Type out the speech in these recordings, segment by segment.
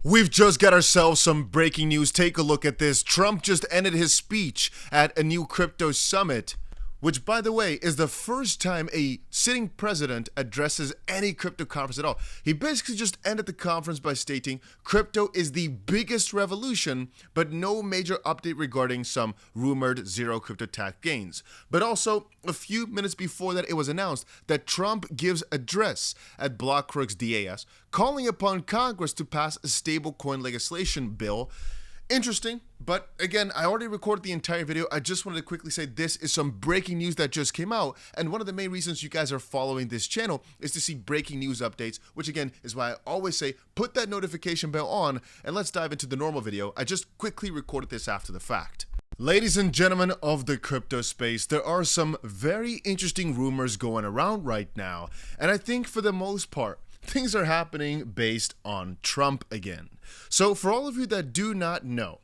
We've just got ourselves some breaking news. Take a look at this. Trump just ended his speech at a new crypto summit, which, by the way, is the first time a sitting president addresses any crypto conference at all. He basically just ended the conference by stating crypto is the biggest revolution, but no major update regarding some rumored zero crypto tax gains. But also, a few minutes before that, it was announced that Trump gives address at BlackRock's DAS, calling upon Congress to pass a stablecoin legislation bill. Interesting, but again, I already recorded the entire video. I just wanted to quickly say this is some breaking news that just came out, and one of the main reasons you guys are following this channel is to see breaking news updates, which again is why I always say put that notification bell on, and let's dive into the normal video. I just quickly recorded this after the fact. Ladies and gentlemen of the crypto space, there are some very interesting rumors going around right now, and I think for the most part, things are happening based on Trump again. So for all of you that do not know,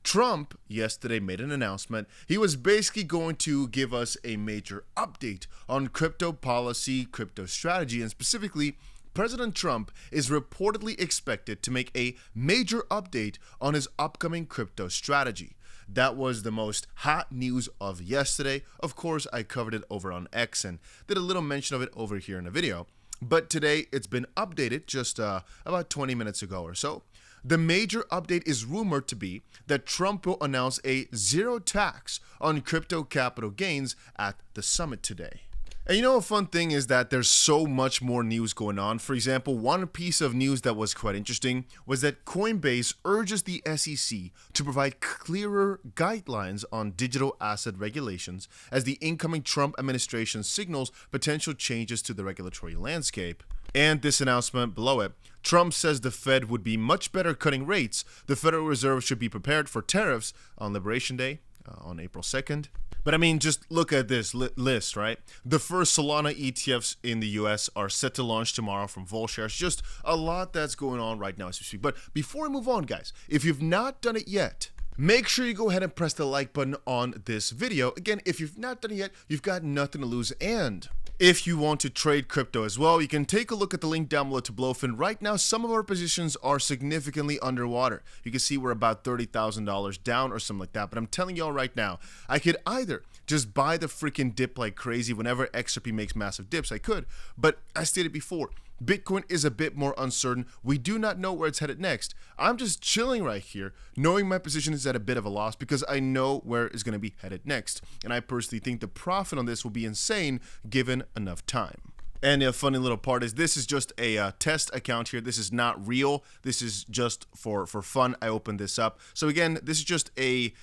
Trump yesterday made an announcement. He was basically going to give us a major update on crypto policy, crypto strategy, and specifically, President Trump is reportedly expected to make a major update on his upcoming crypto strategy. That was the most hot news of yesterday. Of course, I covered it over on X and did a little mention of it over here in the video. But today, it's been updated just about 20 minutes ago or so. The major update is rumored to be that Trump will announce a zero tax on crypto capital gains at the summit today. And you know, a fun thing is that there's so much more news going on. For example, one piece of news that was quite interesting was that Coinbase urges the SEC to provide clearer guidelines on digital asset regulations as the incoming Trump administration signals potential changes to the regulatory landscape. And this announcement below it, Trump says the Fed would be much better cutting rates. The Federal Reserve should be prepared for tariffs on Liberation Day on April 2nd. But I mean, just look at this list, right? The first Solana ETFs in the US are set to launch tomorrow from VolShares. Just a lot that's going on right now as we speak. But before we move on, guys, if you've not done it yet, make sure you go ahead and press the like button on this video. Again, if you've not done it yet, you've got nothing to lose. And if you want to trade crypto as well, you can take a look at the link down below to Blowfin. Right now, some of our positions are significantly underwater. You can see we're about $30,000 down or something like that. But I'm telling y'all right now, I could either just buy the freaking dip like crazy whenever XRP makes massive dips. I could. But as stated before, Bitcoin is a bit more uncertain. We do not know where it's headed next. I'm just chilling right here, knowing my position is at a bit of a loss because I know where it's going to be headed next. And I personally think the profit on this will be insane given enough time. And a funny little part is this is just a test account here. This is not real. This is just for fun. I opened this up. So again, this is just a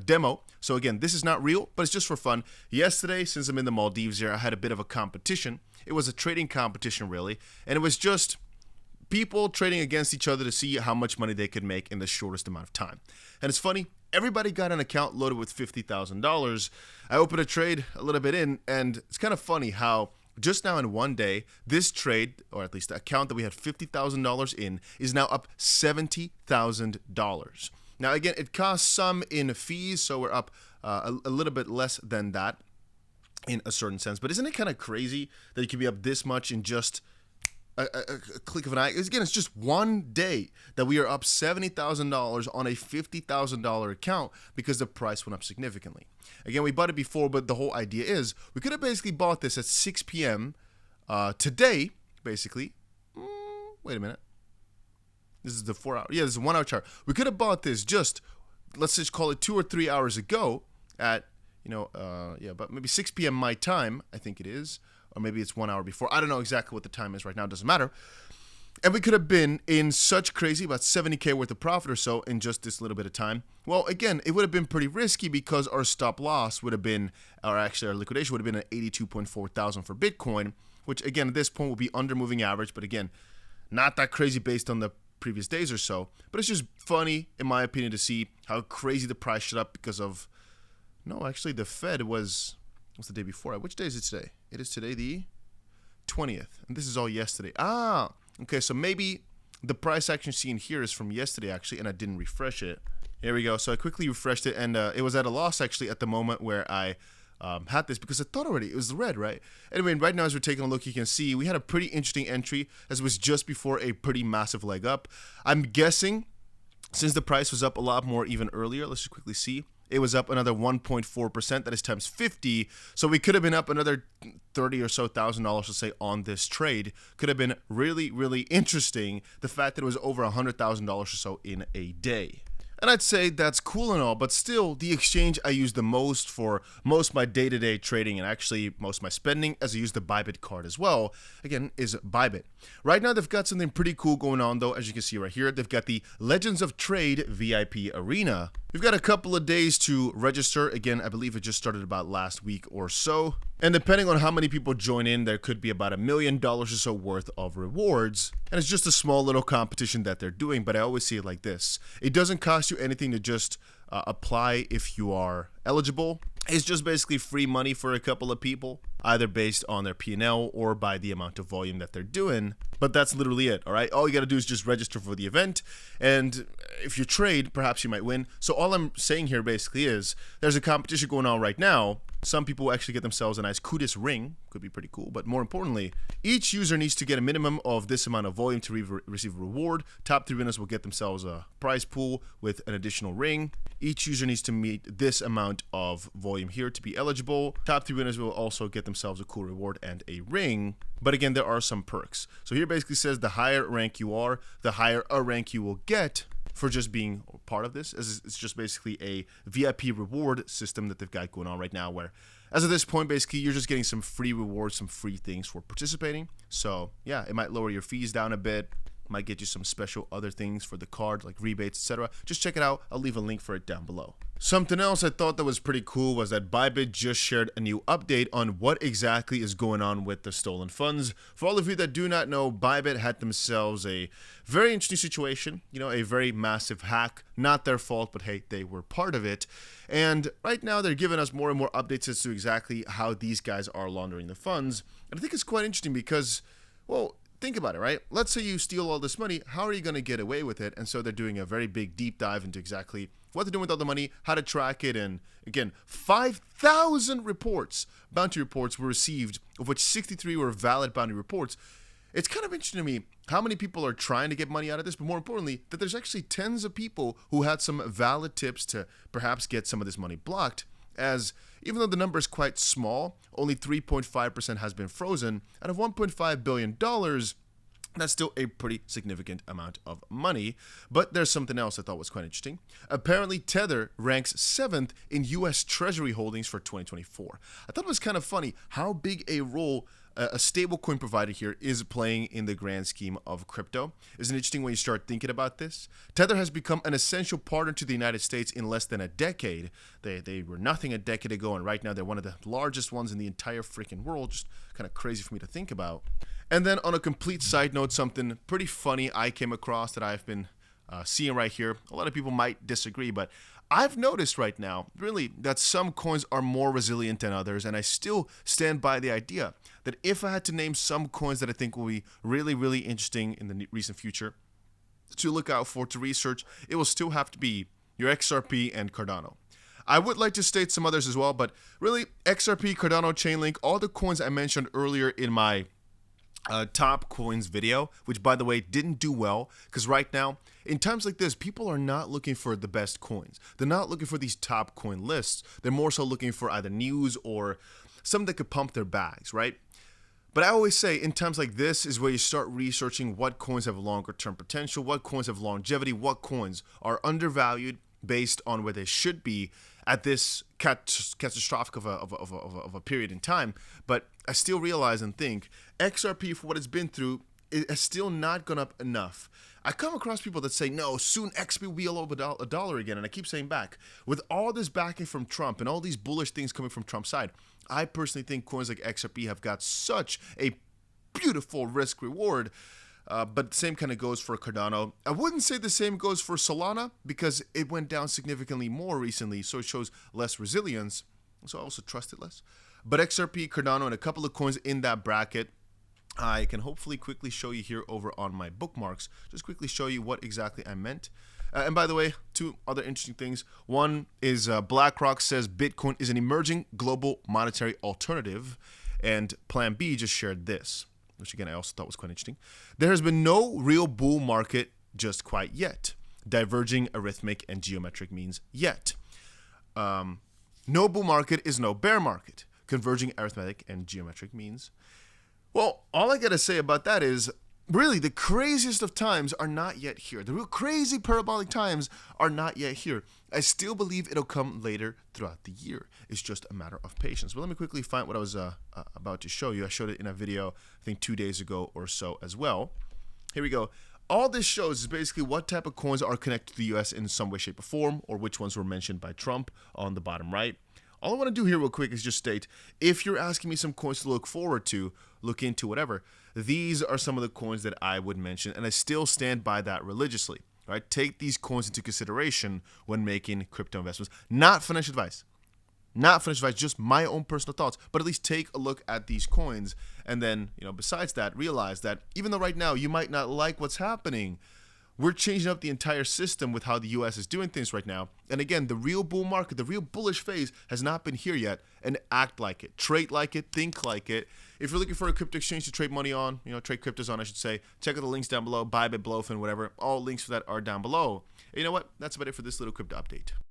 demo. So again, this is not real, but it's just for fun. Yesterday, since I'm in the Maldives here, I had a bit of a competition. It was a trading competition, really, and it was just people trading against each other to see how much money they could make in the shortest amount of time. And it's funny, everybody got an account loaded with $50,000. I opened a trade a little bit in, and it's kind of funny how just now in one day, this trade, or at least the account that we had $50,000 in, is now up $70,000. Now, again, it costs some in fees, so we're up a little bit less than that in a certain sense. But isn't it kind of crazy that you can be up this much in just a click of an eye? Again, it's just one day that we are up $70,000 on a $50,000 account because the price went up significantly. Again, we bought it before, but the whole idea is we could have basically bought this at 6 p.m. Today, basically. Wait a minute. This is the 4 hour. Yeah, this is a 1 hour chart. We could have bought this just, let's just call it 2 or 3 hours ago at, but maybe 6 p.m. my time, I think it is. Or maybe it's 1 hour before. I don't know exactly what the time is right now. It doesn't matter. And we could have been in such crazy, about 70K worth of profit or so in just this little bit of time. Well, again, it would have been pretty risky because our stop loss would have been, or actually our liquidation would have been at 82.4 thousand for Bitcoin, which again, at this point will be under moving average. But again, not that crazy based on the previous days or so. But it's just funny, in my opinion, to see how crazy the price shot up because of, no, actually the Fed was, what's the day before? Which day is it today? It is today the 20th. And this is all yesterday. Okay, so maybe the price action seen here is from yesterday, actually, and I didn't refresh it. Here we go. So I quickly refreshed it, and it was at a loss, actually, at the moment where I had this because I thought already it was red, right? Anyway, right now as we're taking a look, you can see we had a pretty interesting entry as it was just before a pretty massive leg up. I'm guessing since the price was up a lot more even earlier, let's just quickly see. It was up another 1.4%, that is times 50. So we could have been up another $30,000 or so, let's say, on this trade. Could have been really, really interesting. The fact that it was over $100,000 or so in a day. And I'd say that's cool and all, but still, the exchange I use the most for most of my day-to-day trading and actually most of my spending, as I use the Bybit card as well, again, is Bybit. Right now, they've got something pretty cool going on, though, as you can see right here. They've got the Legends of Trade VIP Arena. We've got a couple of days to register. Again, I believe it just started about last week or so. And depending on how many people join in, there could be about $1 million or so worth of rewards. And it's just a small little competition that they're doing, but I always see it like this. It doesn't cost you anything to just apply if you are eligible. It's just basically free money for a couple of people, either based on their P&L or by the amount of volume that they're doing. But that's literally it, all right? All you got to do is just register for the event, and if you trade, perhaps you might win. So all I'm saying here basically is there's a competition going on right now. Some people actually get themselves a nice kudos ring, could be pretty cool, but more importantly, each user needs to get a minimum of this amount of volume to receive a reward. Top 3 winners will get themselves a prize pool with an additional ring. Each user needs to meet this amount of volume here to be eligible. Top 3 winners will also get themselves a cool reward and a ring. But again, there are some perks. So here basically says the higher rank you are, the higher a rank you will get for just being part of this. It's just basically a VIP reward system that they've got going on right now, where as of this point, basically, you're just getting some free rewards, some free things for participating. So yeah, it might lower your fees down a bit, might get you some special other things for the card, like rebates, etc. Just check it out. I'll leave a link for it down below. Something else I thought that was pretty cool was that Bybit just shared a new update on what exactly is going on with the stolen funds. For all of you that do not know, Bybit had themselves a very interesting situation, a very massive hack. Not their fault, but hey, they were part of it. And right now they're giving us more and more updates as to exactly how these guys are laundering the funds. And I think it's quite interesting because, well, think about it, right? Let's say you steal all this money. How are you going to get away with it? And so they're doing a very big deep dive into exactly what they're doing with all the money, how to track it, and again, 5,000 reports, bounty reports were received, of which 63 were valid bounty reports. It's kind of interesting to me how many people are trying to get money out of this, but more importantly, that there's actually tens of people who had some valid tips to perhaps get some of this money blocked, as even though the number is quite small, only 3.5% has been frozen. Out of $1.5 billion, that's still a pretty significant amount of money. But there's something else I thought was quite interesting. Apparently, Tether ranks 7th in US Treasury holdings for 2024. I thought it was kind of funny how big a role a stablecoin provider here is playing in the grand scheme of crypto. It's interesting when you start thinking about this. Tether has become an essential partner to the United States in less than a decade. They were nothing a decade ago, and right now they're one of the largest ones in the entire freaking world. Just kind of crazy for me to think about. And then on a complete side note, something pretty funny I came across that I've been seeing right here. A lot of people might disagree, but I've noticed right now, really, that some coins are more resilient than others, and I still stand by the idea that if I had to name some coins that I think will be really, really interesting in the recent future to look out for, to research, it will still have to be your XRP and Cardano. I would like to state some others as well, but really, XRP, Cardano, Chainlink, all the coins I mentioned earlier in my top coins video, which by the way didn't do well, because right now in times like this, people are not looking for the best coins. They're not looking for these top coin lists. They're more so looking for either news or something that could pump their bags, right? But I always say in times like this is where you start researching what coins have longer term potential, what coins have longevity, what coins are undervalued based on where they should be at this catastrophic of a period in time. But I still realize and think XRP, for what it's been through, it has still not gone up enough. I come across people that say, no, soon XP will be all over a dollar again. And I keep saying back, with all this backing from Trump and all these bullish things coming from Trump's side, I personally think coins like XRP have got such a beautiful risk reward. But the same kind of goes for Cardano. I wouldn't say the same goes for Solana because it went down significantly more recently, so it shows less resilience. So I also trust it less. But XRP, Cardano, and a couple of coins in that bracket, I can hopefully quickly show you here over on my bookmarks. Just quickly show you what exactly I meant. And by the way, two other interesting things. One is BlackRock says Bitcoin is an emerging global monetary alternative. And Plan B just shared this, which again I also thought was quite interesting. There has been no real bull market just quite yet. Diverging arithmetic and geometric means yet. No bull market is no bear market. Converging arithmetic and geometric means. Well, all I gotta say about that is, really, the craziest of times are not yet here. The real crazy parabolic times are not yet here. I still believe it'll come later throughout the year. It's just a matter of patience. But let me quickly find what I was about to show you. I showed it in a video, I think 2 days ago or so as well. Here we go. All this shows is basically what type of coins are connected to the US in some way, shape, or form, or which ones were mentioned by Trump on the bottom right. All I want to do here real quick is just state, if you're asking me some coins to look forward to, look into, whatever, these are some of the coins that I would mention, and I still stand by that religiously. Right? Take these coins into consideration when making crypto investments. Not financial advice. Not financial advice, just my own personal thoughts. But at least take a look at these coins. And then, besides that, realize that even though right now you might not like what's happening, we're changing up the entire system with how the US is doing things right now. And again, the real bull market, the real bullish phase has not been here yet. And act like it, trade like it, think like it. If you're looking for a crypto exchange to trade money on, trade cryptos on, I should say, check out the links down below, Bybit, SFUND, whatever. All links for that are down below. And you know what? That's about it for this little crypto update.